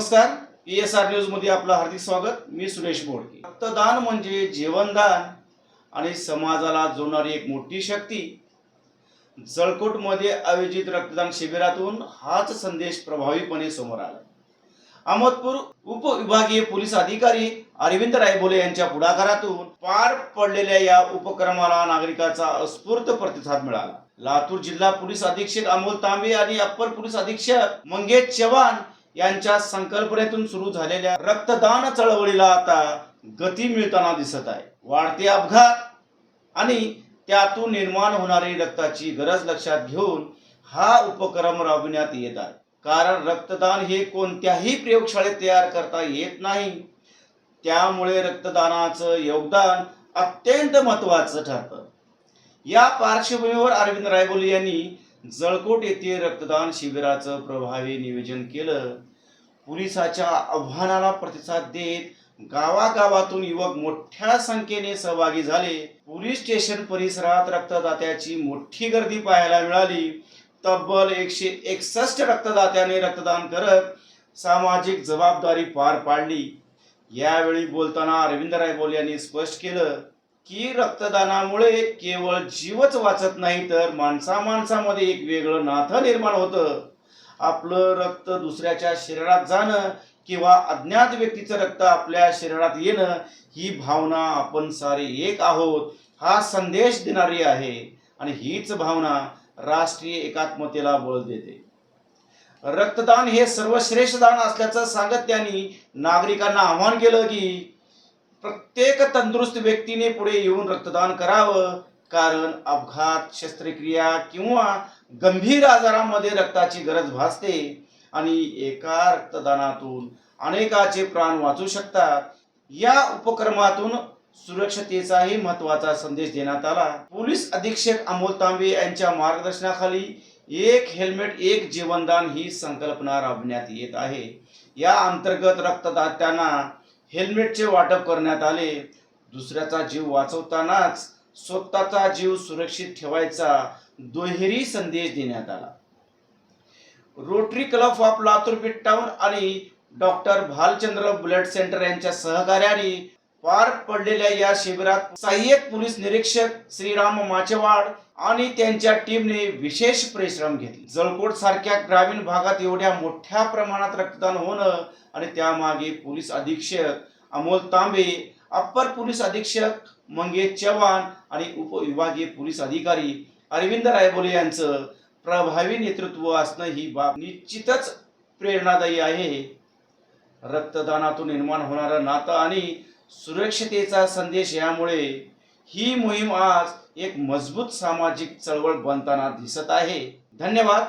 नमस्कार, PSR news मध्ये आपलं हार्दिक स्वागत। मी सुरेश बोडके। रक्तदान म्हणजे जीवनदान आणि समाजाला जोडणारी एक मोठी शक्ती। जळकोट मध्ये आयोजित रक्तदान शिबिरातून हाच संदेश प्रभावीपणे समोर आला। अहमदपूर उपविभागीय पोलीस अधिकारी अरविंद रायबोले यांच्या पुढाकारातून पार पडलेल्या या उपक्रमाला नागरिकांचा उत्स्फूर्त प्रतिसाद मिळाला। लातूर जिल्हा पोलीस अधीक्षक अमोल तांबे आणि अप्पर पोलीस अधीक्षक मंगेश चव्हाण यांच्या संकल्पनेतून सुरू झालेल्या रक्तदान चळवळीला आता गती मिळताना दिसत आहे। वाढते अपघात आणि त्यातून निर्माण होणारी रक्ताची गरज लक्षात घेऊन हा उपक्रम राबविण्यात येत आहे। कारण रक्तदान हे कोणत्याही प्रयोगशाळेत तयार करता येत नाही, त्यामुळे रक्तदानाचं योगदान अत्यंत महत्त्वाचं ठरतं। या पार्श्वभूमीवर अरविंद रायबोले यांनी जळकोट येथे रक्तदान शिबिराचं प्रभावी नियोजन केलं। पोलिसाच्या आव्हानाला प्रतिसाद देत गावागावातून युवक मोठ्या संख्येने सहभागी झाले। पोलीस स्टेशन परिसरात रक्तदात्याची मोठी गर्दी पाहायला मिळाली। तब्बल 161 रक्तदात्याने रक्तदान करत सामाजिक जबाबदारी पार पाडली। यावेळी बोलताना अरविंद रायबोले यांनी स्पष्ट केलं की रक्तदानामुळे केवळ जीवच वाचत नाही, तर माणसामाणसामध्ये एक वेगळं नातं निर्माण होतं। आपलं रक्त दुसऱ्याच्या शरीरात जाणं किंवा अज्ञात व्यक्तीचं रक्त आपल्या शरीरात येणं ही भावना आपण सारे एक आहोत हा संदेश देणारी आहे आणि हीच भावना राष्ट्रीय एकात्मतेला बळ देते। रक्तदान हे सर्वश्रेष्ठ दान असल्याचं सांगत त्यांनी नागरिकांना आवाहन केलं की प्रत्येक तंदुरुस्त व्यक्तीने पुढे येऊन रक्तदान करावं, कारण अपघात, शस्त्रक्रिया किंवा गंभीर आजारांमध्ये रक्ताची गरज भासते आणि एका रक्तदानातून अनेकाचे प्राण वाचू शकतात। या उपक्रमातून सुरक्षतेचाही महत्त्वाचा संदेश देण्यात आला। पोलीस अधीक्षक अमोल तांबे यांच्या मार्गदर्शनाखाली एक हेल्मेट एक जीवनदान ही संकल्पना राबविण्यात येत आहे। या अंतर्गत रक्तदात्यांना हेल्मेटचे वाटप करण्यात आले। दुसऱ्याचा जीव वाचवतानाच स्वतःचा जीव सुरक्षित ठेवायचा दुहेरी संदेश देण्यात आला। रोटरी क्लब ऑफ लातूर पिट टाउन आणि डॉक्टर भालचंद्र ब्लड सेंटर यांच्या सहकार्याने पार पडलेल्या या शिबिरात सहाय्यक पोलीस निरीक्षक श्रीराम माचेवाड आणि त्यांच्या टीमने विशेष परिश्रम घेतले। जळकोट सारख्या ग्रामीण भागात एवढ्या मोठ्या प्रमाणात रक्तदान होणं आणि त्यामागे पोलीस अधीक्षक अमोल तांबे, अप्पर पोलीस अधीक्षक मंगेश चव्हाण आणि उपविभागीय पोलीस अधिकारी अरविंद रायबोले यांचं प्रभावी नेतृत्व असणं ही बाब निश्चितच प्रेरणादायी आहे। रक्तदानातून निर्माण होणारं नातं आणि सुरक्षतेचा संदेश यामुळे ही मोहीम आज एक मजबूत सामाजिक चळवळ बनताना दिसत आहे। धन्यवाद।